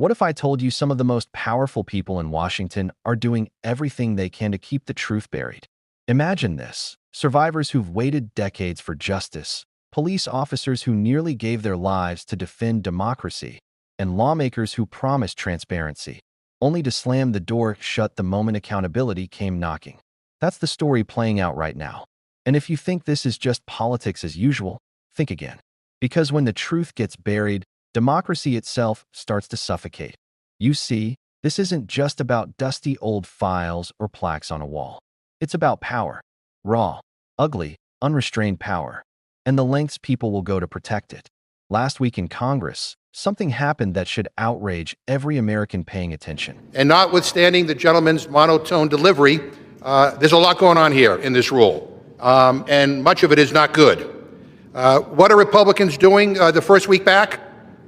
What if I told you some of the most powerful people in Washington are doing everything they can to keep the truth buried? Imagine this: survivors who've waited decades for justice, police officers who nearly gave their lives to defend democracy, and lawmakers who promised transparency, only to slam the door shut the moment accountability came knocking. That's the story playing out right now. And if you think this is just politics as usual, think again. Because when the truth gets buried, democracy itself starts to suffocate. You see, this isn't just about dusty old files or plaques on a wall. It's about power. Raw, ugly, unrestrained power. And the lengths people will go to protect it. Last week in Congress, something happened that should outrage every American paying attention. And notwithstanding the gentleman's monotone delivery, there's a lot going on here in this rule. And much of it is not good. What are Republicans doing the first week back?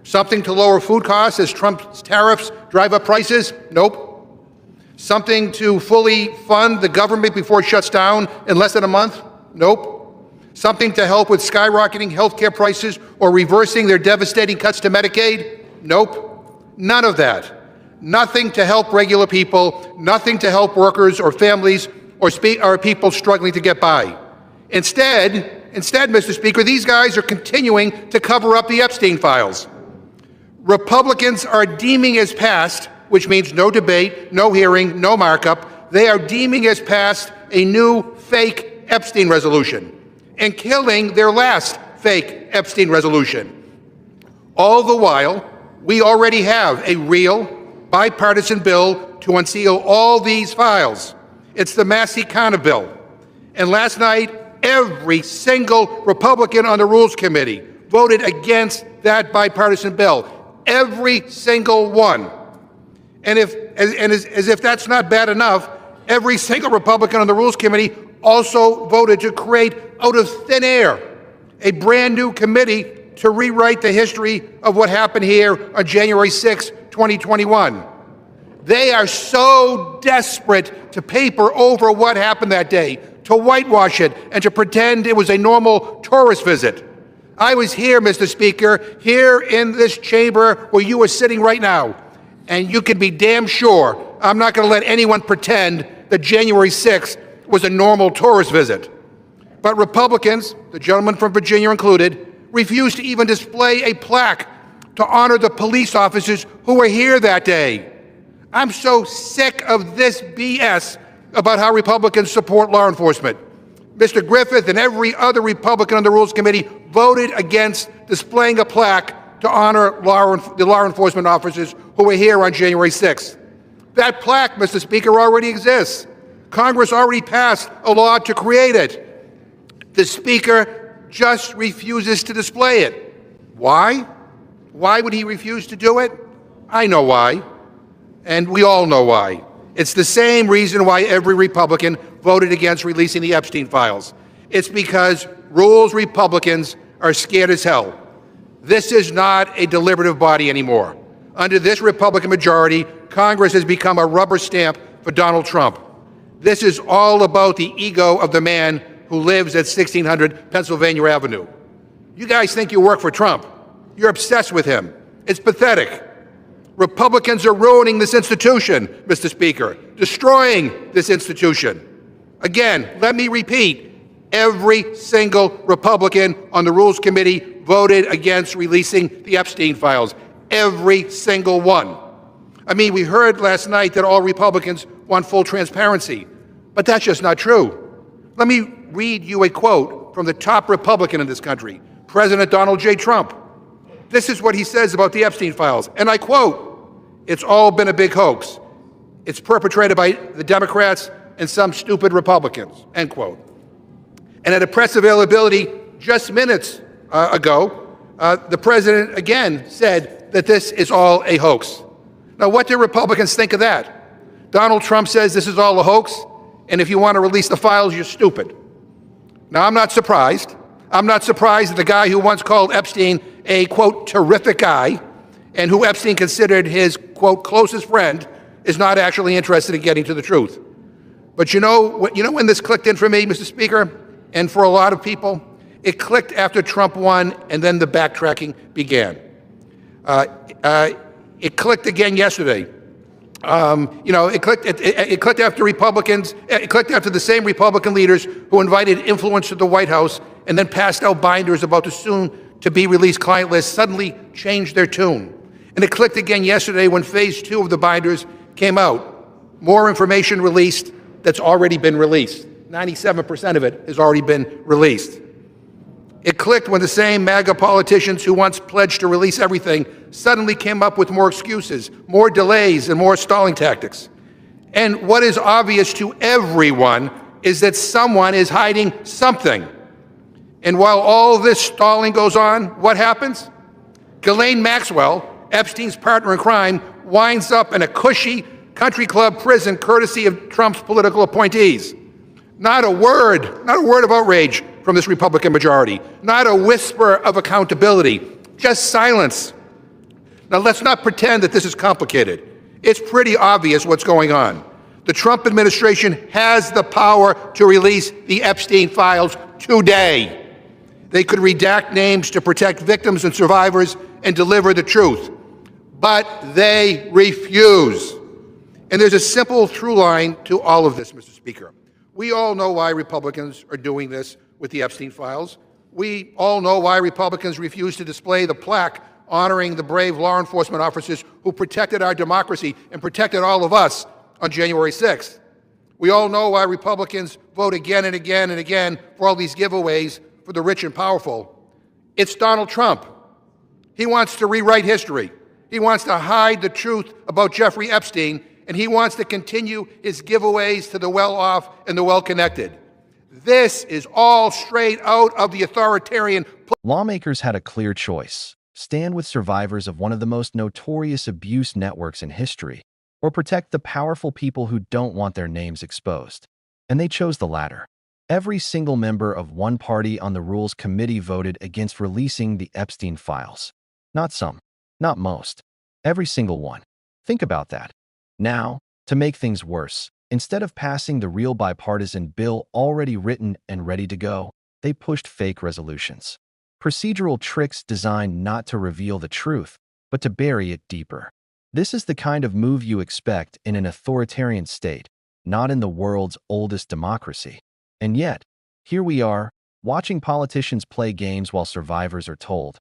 Something to lower food costs as Trump's tariffs drive up prices? Nope. Something to fully fund the government before it shuts down in less than a month? Nope. Something to help with skyrocketing healthcare prices or reversing their devastating cuts to Medicaid? Nope. None of that. Nothing to help regular people, nothing to help workers or families or people struggling to get by. Instead, Mr. Speaker, these guys are continuing to cover up the Epstein files. Republicans are deeming as passed, which means no debate, no hearing, no markup. They are deeming as passed a new fake Epstein resolution and killing their last fake Epstein resolution. All the while, we already have a real bipartisan bill to unseal all these files. It's the Massey Connor bill. And last night, every single Republican on the Rules Committee voted against that bipartisan bill. Every single one. And as if that's not bad enough, every single Republican on the Rules Committee also voted to create, out of thin air, a brand new committee to rewrite the history of what happened here on January 6, 2021. They are so desperate to paper over what happened that day, to whitewash it, and to pretend it was a normal tourist visit. I was here, Mr. Speaker, here in this chamber where you are sitting right now, and you can be damn sure I'm not going to let anyone pretend that January 6th was a normal tourist visit. But Republicans, the gentleman from Virginia included, refused to even display a plaque to honor the police officers who were here that day. I'm so sick of this BS about how Republicans support law enforcement. Mr. Griffith and every other Republican on the Rules Committee voted against displaying a plaque to honor the law enforcement officers who were here on January 6th. That plaque, Mr. Speaker, already exists. Congress already passed a law to create it. The Speaker just refuses to display it. Why? Why would he refuse to do it? I know why, and we all know why. It's the same reason why every Republican voted against releasing the Epstein files. It's because Rules Republicans are scared as hell. This is not a deliberative body anymore. Under this Republican majority, Congress has become a rubber stamp for Donald Trump. This is all about the ego of the man who lives at 1600 Pennsylvania Avenue. You guys think you work for Trump. You're obsessed with him. It's pathetic. Republicans are ruining this institution, Mr. Speaker, destroying this institution. Again, let me repeat, every single Republican on the Rules Committee voted against releasing the Epstein files. Every single one. I mean, we heard last night that all Republicans want full transparency, but that's just not true. Let me read you a quote from the top Republican in this country, President Donald J. Trump. This is what he says about the Epstein files, and I quote, "It's all been a big hoax. It's perpetrated by the Democrats and some stupid Republicans," end quote. And at a press availability just minutes ago, the president again said that this is all a hoax. Now, what do Republicans think of that? Donald Trump says this is all a hoax, and if you want to release the files, you're stupid. Now, I'm not surprised. I'm not surprised that the guy who once called Epstein a, quote, terrific guy, and who Epstein considered his, quote, closest friend, is not actually interested in getting to the truth. But you know when this clicked in for me, Mr. Speaker, and for a lot of people? It clicked after Trump won, and then the backtracking began. It clicked again yesterday. It clicked after Republicans. It clicked after the same Republican leaders who invited influence to the White House and then passed out binders about the soon-to-be released client list suddenly changed their tune. And it clicked again yesterday when phase 2 of the binders came out. More information released that's already been released. 97% of it has already been released. It clicked when the same MAGA politicians who once pledged to release everything suddenly came up with more excuses, more delays, and more stalling tactics. And what is obvious to everyone is that someone is hiding something. And while all this stalling goes on, what happens? Ghislaine Maxwell, Epstein's partner in crime, winds up in a cushy country club prison courtesy of Trump's political appointees. Not a word of outrage from this Republican majority. Not a whisper of accountability. Just silence. Now, let's not pretend that this is complicated. It's pretty obvious what's going on. The Trump administration has the power to release the Epstein files today. They could redact names to protect victims and survivors and deliver the truth. But they refuse. And there's a simple through line to all of this, Mr. Speaker. We all know why Republicans are doing this with the Epstein files. We all know why Republicans refuse to display the plaque honoring the brave law enforcement officers who protected our democracy and protected all of us on January 6th. We all know why Republicans vote again and again and again for all these giveaways for the rich and powerful. It's Donald Trump. He wants to rewrite history. He wants to hide the truth about Jeffrey Epstein, and he wants to continue his giveaways to the well-off and the well-connected. This is all straight out of the authoritarian. Lawmakers had a clear choice: stand with survivors of one of the most notorious abuse networks in history, or protect the powerful people who don't want their names exposed. And they chose the latter. Every single member of one party on the Rules Committee voted against releasing the Epstein files. Not some, not most. Every single one. Think about that. Now, to make things worse, instead of passing the real bipartisan bill already written and ready to go, they pushed fake resolutions. Procedural tricks designed not to reveal the truth, but to bury it deeper. This is the kind of move you expect in an authoritarian state, not in the world's oldest democracy. And yet, here we are, watching politicians play games while survivors are told,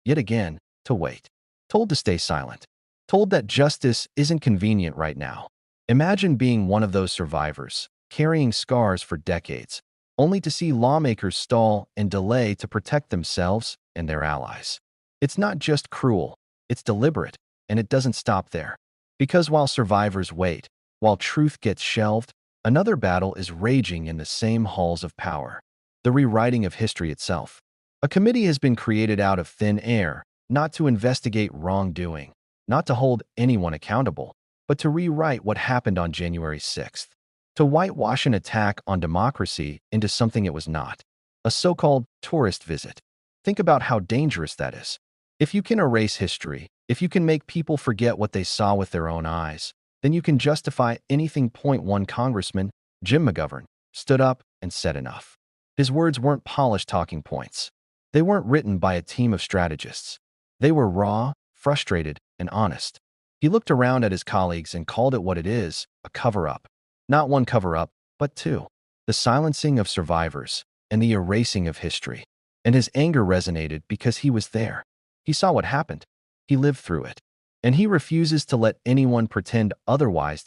yet again, to wait. Told to stay silent. Told that justice isn't convenient right now. Imagine being one of those survivors, carrying scars for decades, only to see lawmakers stall and delay to protect themselves and their allies. It's not just cruel, it's deliberate, and it doesn't stop there. Because while survivors wait, while truth gets shelved, another battle is raging in the same halls of power: the rewriting of history itself. A committee has been created out of thin air, not to investigate wrongdoing, not to hold anyone accountable, but to rewrite what happened on January 6th, to whitewash an attack on democracy into something it was not, a so-called tourist visit. Think about how dangerous that is. If you can erase history, if you can make people forget what they saw with their own eyes, then you can justify anything. One Congressman, Jim McGovern, stood up and said enough. His words weren't polished talking points. They weren't written by a team of strategists. They were raw, frustrated, and honest. He looked around at his colleagues and called it what it is: a cover-up. Not one cover-up, but two: the silencing of survivors and the erasing of history. And his anger resonated because he was there. He saw what happened. He lived through it. And he refuses to let anyone pretend otherwise.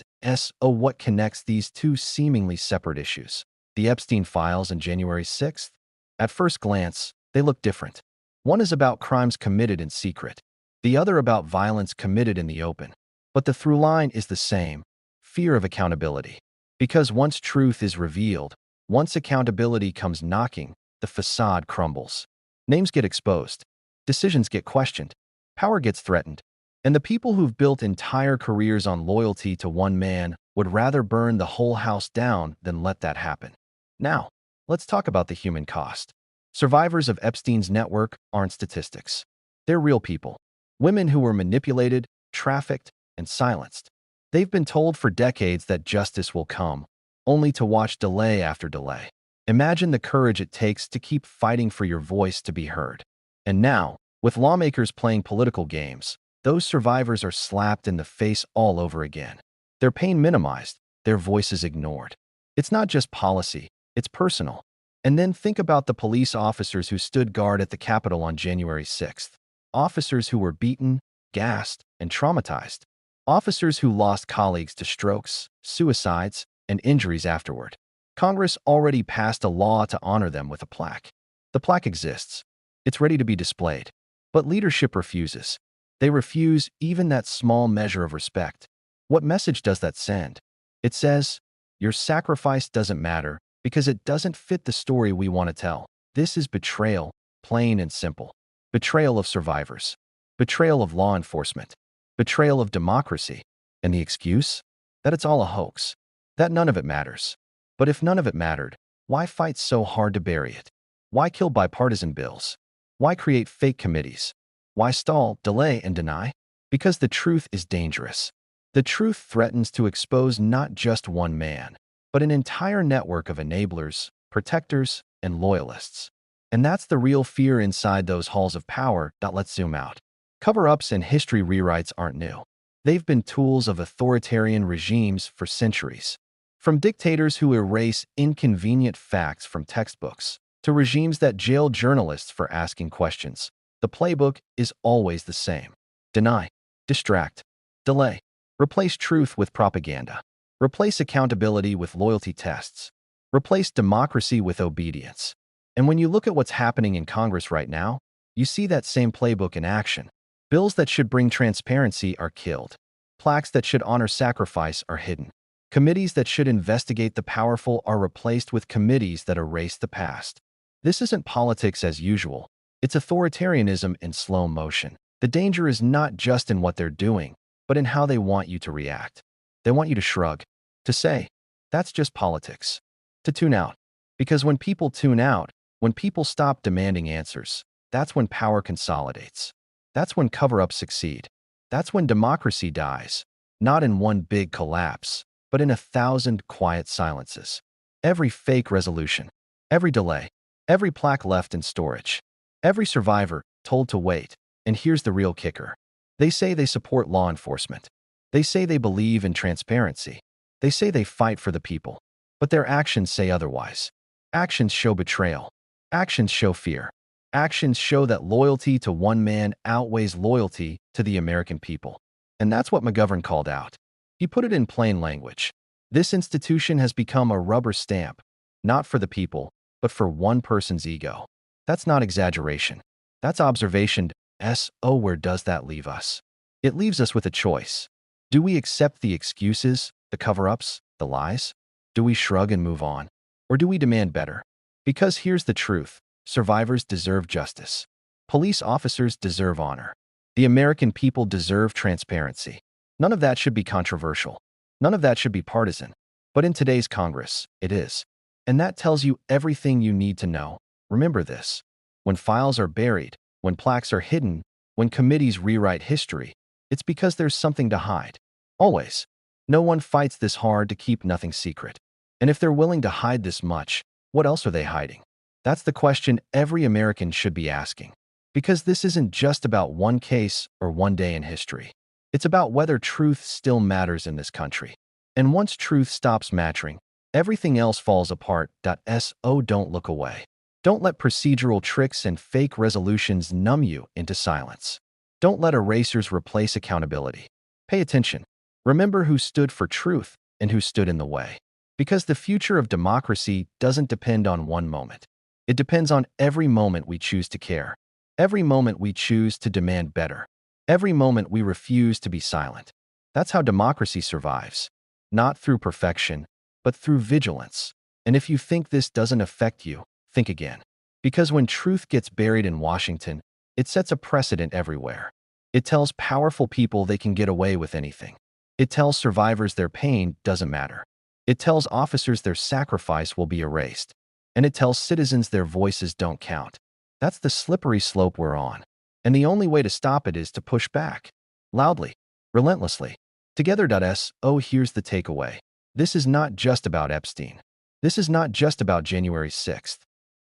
What connects these two seemingly separate issues? The Epstein files and January 6th? At first glance, they look different. One is about crimes committed in secret, the other about violence committed in the open. But the through line is the same: fear of accountability. Because once truth is revealed, once accountability comes knocking, the facade crumbles. Names get exposed. Decisions get questioned. Power gets threatened. And the people who've built entire careers on loyalty to one man would rather burn the whole house down than let that happen. Now, let's talk about the human cost. Survivors of Epstein's network aren't statistics. They're real people. Women who were manipulated, trafficked, and silenced. They've been told for decades that justice will come, only to watch delay after delay. Imagine the courage it takes to keep fighting for your voice to be heard. And now, with lawmakers playing political games, those survivors are slapped in the face all over again. Their pain minimized, their voices ignored. It's not just policy, it's personal. And then think about the police officers who stood guard at the Capitol on January 6th. Officers who were beaten, gassed, and traumatized. Officers who lost colleagues to strokes, suicides, and injuries afterward. Congress already passed a law to honor them with a plaque. The plaque exists. It's ready to be displayed. But leadership refuses. They refuse even that small measure of respect. What message does that send? It says, your sacrifice doesn't matter because it doesn't fit the story we want to tell. This is betrayal, plain and simple. Betrayal of survivors. Betrayal of law enforcement. Betrayal of democracy. And the excuse? That it's all a hoax. That none of it matters. But if none of it mattered, why fight so hard to bury it? Why kill bipartisan bills? Why create fake committees? Why stall, delay, and deny? Because the truth is dangerous. The truth threatens to expose not just one man, but an entire network of enablers, protectors, and loyalists. And that's the real fear inside those halls of power. Let's zoom out. Cover-ups and history rewrites aren't new. They've been tools of authoritarian regimes for centuries. From dictators who erase inconvenient facts from textbooks, to regimes that jail journalists for asking questions, the playbook is always the same. Deny, distract, delay. Replace truth with propaganda. Replace accountability with loyalty tests. Replace democracy with obedience. And when you look at what's happening in Congress right now, you see that same playbook in action. Bills that should bring transparency are killed. Plaques that should honor sacrifice are hidden. Committees that should investigate the powerful are replaced with committees that erase the past. This isn't politics as usual. It's authoritarianism in slow motion. The danger is not just in what they're doing, but in how they want you to react. They want you to shrug, to say, that's just politics, to tune out. Because when people tune out, when people stop demanding answers, that's when power consolidates. That's when cover-ups succeed. That's when democracy dies, not in one big collapse, but in 1,000 quiet silences. Every fake resolution, every delay, every plaque left in storage, every survivor told to wait. And here's the real kicker. They say they support law enforcement. They say they believe in transparency. They say they fight for the people. But their actions say otherwise. Actions show betrayal. Actions show fear. Actions show that loyalty to one man outweighs loyalty to the American people. And that's what McGovern called out. He put it in plain language. This institution has become a rubber stamp, not for the people, but for one person's ego. That's not exaggeration. That's observation. So where does that leave us? It leaves us with a choice. Do we accept the excuses, the cover-ups, the lies? Do we shrug and move on? Or do we demand better? Because here's the truth. Survivors deserve justice. Police officers deserve honor. The American people deserve transparency. None of that should be controversial. None of that should be partisan. But in today's Congress, it is. And that tells you everything you need to know. Remember this. When files are buried, when plaques are hidden, when committees rewrite history, it's because there's something to hide. Always. No one fights this hard to keep nothing secret. And if they're willing to hide this much, what else are they hiding? That's the question every American should be asking. Because this isn't just about one case or one day in history. It's about whether truth still matters in this country. And once truth stops mattering, everything else falls apart. So don't look away. Don't let procedural tricks and fake resolutions numb you into silence. Don't let erasers replace accountability. Pay attention. Remember who stood for truth and who stood in the way. Because the future of democracy doesn't depend on one moment. It depends on every moment we choose to care. Every moment we choose to demand better. Every moment we refuse to be silent. That's how democracy survives. Not through perfection, but through vigilance. And if you think this doesn't affect you, think again. Because when truth gets buried in Washington, it sets a precedent everywhere. It tells powerful people they can get away with anything. It tells survivors their pain doesn't matter. It tells officers their sacrifice will be erased. And it tells citizens their voices don't count. That's the slippery slope we're on. And the only way to stop it is to push back. Loudly. Relentlessly. Together. So here's the takeaway. This is not just about Epstein. This is not just about January 6th.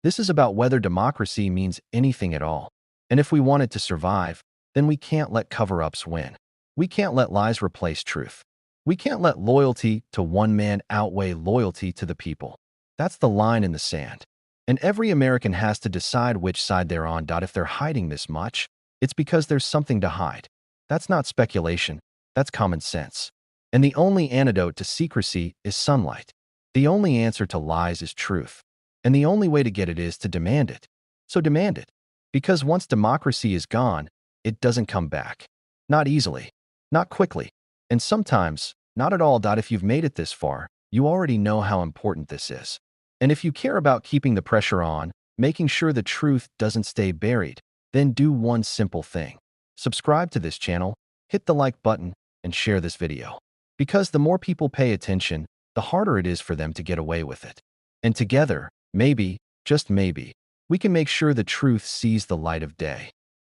This is about whether democracy means anything at all. And if we want it to survive, then we can't let cover-ups win. We can't let lies replace truth. We can't let loyalty to one man outweigh loyalty to the people. That's the line in the sand. And every American has to decide which side they're on. If they're hiding this much, it's because there's something to hide. That's not speculation. That's common sense. And the only antidote to secrecy is sunlight. The only answer to lies is truth. And the only way to get it is to demand it. So demand it. Because once democracy is gone, it doesn't come back. Not easily. Not quickly. And sometimes, not at all. If you've made it this far, you already know how important this is. And if you care about keeping the pressure on, making sure the truth doesn't stay buried, then do one simple thing. Subscribe to this channel, hit the like button, and share this video. Because the more people pay attention, the harder it is for them to get away with it. And together, maybe, just maybe, we can make sure the truth sees the light of day.